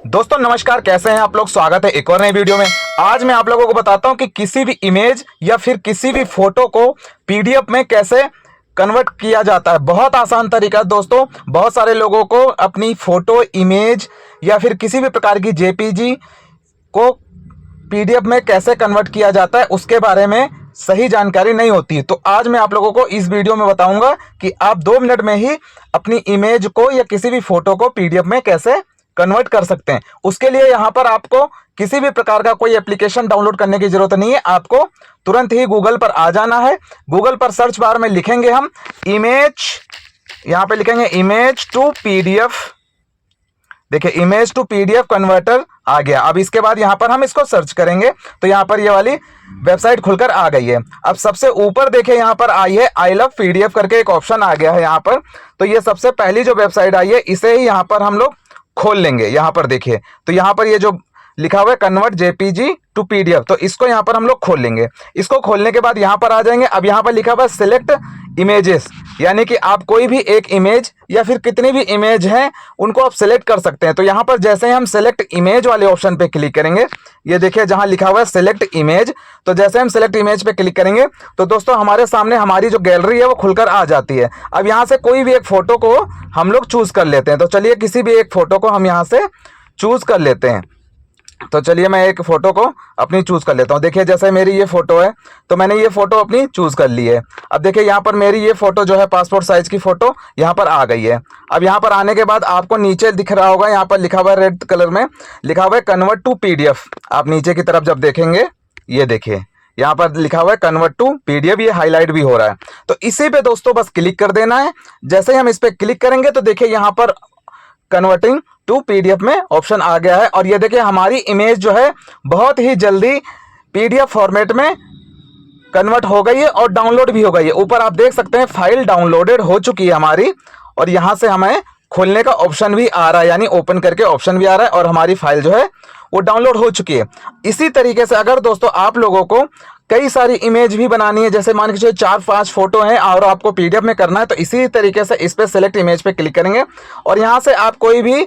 दोस्तों नमस्कार, कैसे हैं आप लोग। स्वागत है एक और नई वीडियो में। आज मैं आप लोगों को बताता हूं कि किसी भी इमेज या फिर किसी भी फोटो को पीडीएफ में कैसे कन्वर्ट किया जाता है। बहुत आसान तरीका है दोस्तों। बहुत सारे लोगों को अपनी फोटो, इमेज या फिर किसी भी प्रकार की जेपीजी को पीडीएफ में कैसे कन्वर्ट किया जाता है उसके बारे में सही जानकारी नहीं होती। तो आज मैं आप लोगों को इस वीडियो में बताऊंगा कि आप 2 मिनट में ही अपनी इमेज को या किसी भी फोटो को पीडीएफ में कैसे कन्वर्ट कर सकते हैं। उसके लिए यहाँ पर आपको किसी भी प्रकार का कोई एप्लीकेशन डाउनलोड करने की जरूरत नहीं है। आपको तुरंत ही गूगल पर आ जाना है। गूगल पर सर्च बार में लिखेंगे हम इमेज, यहाँ पे लिखेंगे इमेज टू पीडीएफ। देखिए इमेज टू पीडीएफ कन्वर्टर आ गया। अब इसके बाद यहाँ पर हम इसको सर्च करेंगे तो यहाँ पर ये वाली वेबसाइट खुलकर आ गई है। अब सबसे ऊपर देखिए यहाँ पर आई है आई लव पीडीएफ करके एक ऑप्शन आ गया है यहाँ पर। तो ये सबसे पहली जो वेबसाइट आई है इसे ही यहाँ पर हम लोग खोल लेंगे। यहाँ पर देखिए तो यहाँ पर ये जो लिखा हुआ है कन्वर्ट जेपीजी टू पीडीएफ, तो इसको यहाँ पर हम लोग खोल लेंगे। इसको खोलने के बाद यहाँ पर आ जाएंगे। अब यहाँ पर लिखा हुआ है सिलेक्ट इमेजेस, यानी कि आप कोई भी एक इमेज या फिर कितनी भी इमेज हैं उनको आप सिलेक्ट कर सकते हैं। तो यहाँ पर जैसे ही हम सिलेक्ट इमेज वाले ऑप्शन पे क्लिक करेंगे, ये देखिए जहाँ लिखा हुआ है सिलेक्ट इमेज, तो जैसे हम सिलेक्ट इमेज पे क्लिक करेंगे तो दोस्तों हमारे सामने हमारी जो गैलरी है वो खुलकर आ जाती है। अब यहाँ से कोई भी एक फोटो को हम लोग चूज कर लेते हैं। तो चलिए किसी भी एक फोटो को हम यहाँ से चूज कर लेते हैं। तो चलिए मैं एक फोटो को अपनी चूज कर लेता हूँ। देखिए जैसे मेरी ये फोटो है तो मैंने ये फोटो अपनी चूज कर ली है। अब देखिए यहाँ पर मेरी ये फोटो जो है पासपोर्ट साइज की फोटो यहाँ पर आ गई है। अब यहाँ पर आने के बाद आपको नीचे दिख रहा होगा, यहाँ पर लिखा हुआ है रेड कलर में लिखा हुआ है कन्वर्ट टू पीडीएफ। आप नीचे की तरफ जब देखेंगे ये देखिए यहाँ पर लिखा हुआ है कन्वर्ट टू पीडीएफ, ये हाईलाइट भी हो रहा है। तो इसी पे दोस्तों बस क्लिक कर देना है। जैसे ही हम इस पे क्लिक करेंगे तो देखिए यहाँ पर कन्वर्टिंग टू पीडीएफ में ऑप्शन आ गया है। और ये देखिए हमारी इमेज जो है बहुत ही जल्दी पीडीएफ फॉर्मेट में कन्वर्ट हो गई है और डाउनलोड भी हो गई है। ऊपर आप देख सकते हैं फाइल डाउनलोडेड हो चुकी है हमारी, और यहाँ से हमें खोलने का ऑप्शन भी आ रहा है, यानी ओपन करके ऑप्शन भी आ रहा है और हमारी फाइल जो है वो डाउनलोड हो चुकी है। इसी तरीके से अगर दोस्तों आप लोगों को कई सारी इमेज भी बनानी है, जैसे मान के चलिए 4-5 फोटो हैं और आपको पीडीएफ में करना है, तो इसी तरीके से इस पे सेलेक्ट इमेज पे क्लिक करेंगे और यहाँ से आप कोई भी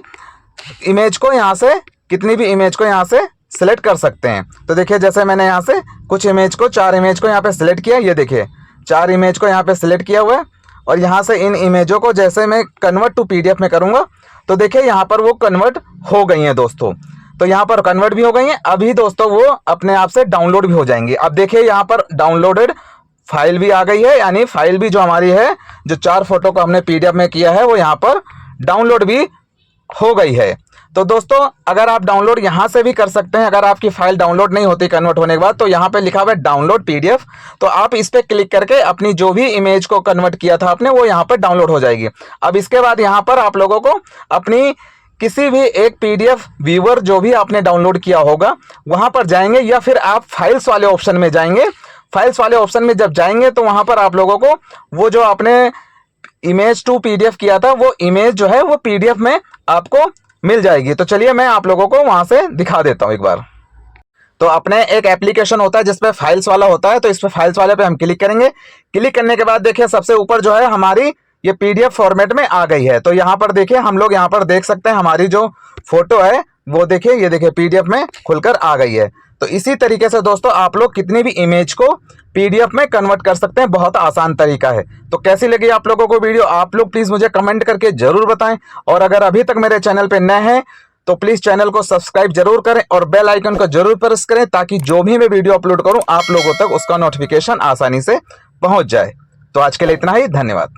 इमेज को यहाँ से कितनी भी इमेज को यहाँ से सिलेक्ट कर सकते हैं। तो देखिए जैसे मैंने यहाँ से कुछ इमेज को 4 इमेज को यहाँ पे सिलेक्ट किया, ये देखिए 4 इमेज को यहाँ पे सिलेक्ट किया हुआ है। और यहाँ से इन इमेजों को जैसे मैं कन्वर्ट टू पीडीएफ में करूँगा तो देखिए यहाँ पर वो कन्वर्ट हो गई हैं दोस्तों। तो यहाँ पर कन्वर्ट भी हो गई हैं। अभी दोस्तों वो अपने आप से डाउनलोड भी हो जाएंगी। अब देखिए यहाँ पर डाउनलोडेड फाइल भी आ गई है, यानी फाइल भी जो हमारी है, जो 4 फोटो को हमने पीडीएफ में किया है वो यहाँ पर डाउनलोड भी हो गई है। तो दोस्तों अगर आप डाउनलोड यहाँ से भी कर सकते हैं, अगर आपकी फाइल डाउनलोड नहीं होती कन्वर्ट होने के बाद, तो यहाँ पे लिखा हुआ है डाउनलोड पीडीएफ, तो आप इस पे क्लिक करके अपनी जो भी इमेज को कन्वर्ट किया था आपने वो यहाँ पर डाउनलोड हो जाएगी। अब इसके बाद यहाँ पर आप लोगों को अपनी किसी भी एक पीडीएफ व्यूअर जो भी आपने डाउनलोड किया होगा वहां पर जाएंगे, या फिर आप फाइल्स वाले ऑप्शन में जाएंगे। फाइल्स वाले ऑप्शन में जब जाएंगे तो वहां पर आप लोगों को वो जो आपने इमेज टू पीडीएफ किया था वो इमेज जो है वो पीडीएफ में आपको मिल जाएगी। तो चलिए मैं आप लोगों को वहां से दिखा देता हूं एक बार। तो अपने एक एप्लीकेशन होता है जिसपे फाइल्स वाला होता है, तो इस पे फाइल्स वाले पे हम क्लिक करेंगे। क्लिक करने के बाद देखिए सबसे ऊपर जो है हमारी ये पीडीएफ फॉर्मेट में आ गई है। तो यहाँ पर देखिए हम लोग यहाँ पर देख सकते हैं हमारी जो फोटो है वो देखिए, ये देखिए पीडीएफ में खुलकर आ गई है। तो इसी तरीके से दोस्तों आप लोग कितनी भी इमेज को पीडीएफ में कन्वर्ट कर सकते हैं। बहुत आसान तरीका है। तो कैसी लगी आप लोगों को वीडियो, आप लोग प्लीज मुझे कमेंट करके जरूर बताएं। और अगर अभी तक मेरे चैनल पे नए हैं तो प्लीज चैनल को सब्सक्राइब जरूर करें और बेल आइकन को जरूर प्रेस करें, ताकि जो भी मैं वीडियो अपलोड करूं आप लोगों तक उसका नोटिफिकेशन आसानी से पहुंच जाए। तो आज के लिए इतना ही, धन्यवाद।